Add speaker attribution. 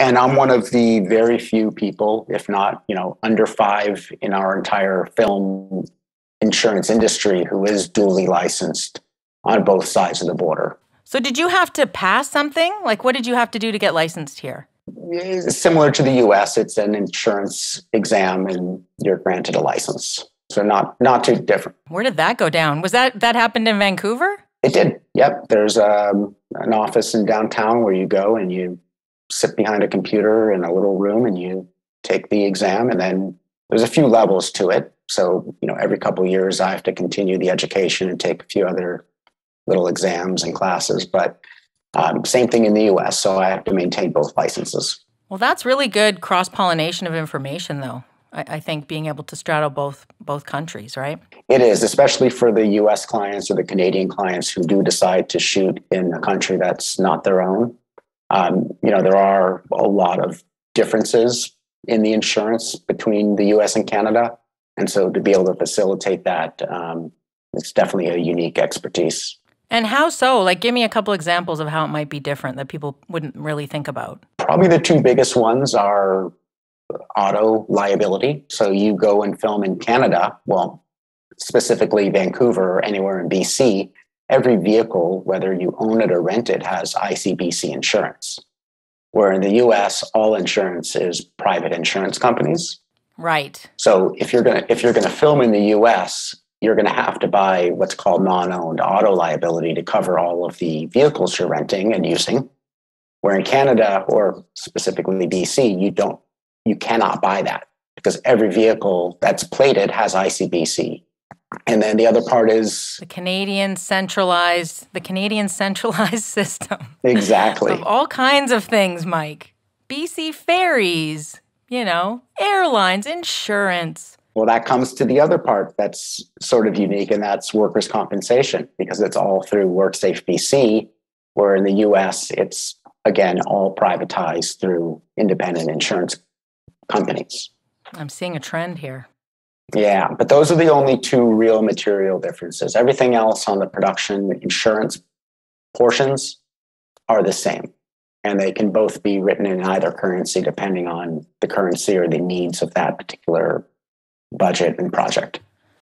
Speaker 1: And I'm one of the very few people, if not, under five in our entire film insurance industry who is duly licensed on both sides of the border.
Speaker 2: So did you have to pass something? Like, what did you have to do to get licensed here?
Speaker 1: It's similar to the US, it's an insurance exam and you're granted a license. So not too different.
Speaker 2: Where did that go down? Was that happened in Vancouver?
Speaker 1: It did. Yep. There's an office in downtown where you go and you sit behind a computer in a little room and you take the exam, and then there's a few levels to it. So, every couple of years I have to continue the education and take a few other little exams and classes, but same thing in the US. So I have to maintain both licenses.
Speaker 2: Well, that's really good cross-pollination of information, though. I think being able to straddle both countries, right?
Speaker 1: It is, especially for the US clients or the Canadian clients who do decide to shoot in a country that's not their own. There are a lot of differences in the insurance between the US and Canada. And so to be able to facilitate that, it's definitely a unique expertise.
Speaker 2: And how so? Like, give me a couple examples of how it might be different that people wouldn't really think about.
Speaker 1: Probably the two biggest ones are auto liability. So you go and film in Canada, well, specifically Vancouver or anywhere in BC, every vehicle, whether you own it or rent it, has ICBC insurance. Where in the US, all insurance is private insurance companies.
Speaker 2: Right.
Speaker 1: So if you're gonna film in the US, you're gonna have to buy what's called non-owned auto liability to cover all of the vehicles you're renting and using. Where in Canada, or specifically BC, you cannot buy that because every vehicle that's plated has ICBC. And then the other part is
Speaker 2: the Canadian centralized system.
Speaker 1: Exactly.
Speaker 2: Of all kinds of things, Mike. BC ferries, airlines, insurance.
Speaker 1: Well, that comes to the other part that's sort of unique, and that's workers' compensation, because it's all through WorkSafe BC, where in the US, it's, again, all privatized through independent insurance companies.
Speaker 2: I'm seeing a trend here.
Speaker 1: Yeah, but those are the only two real material differences. Everything else on the production insurance portions are the same. And they can both be written in either currency depending on the currency or the needs of that particular budget and project.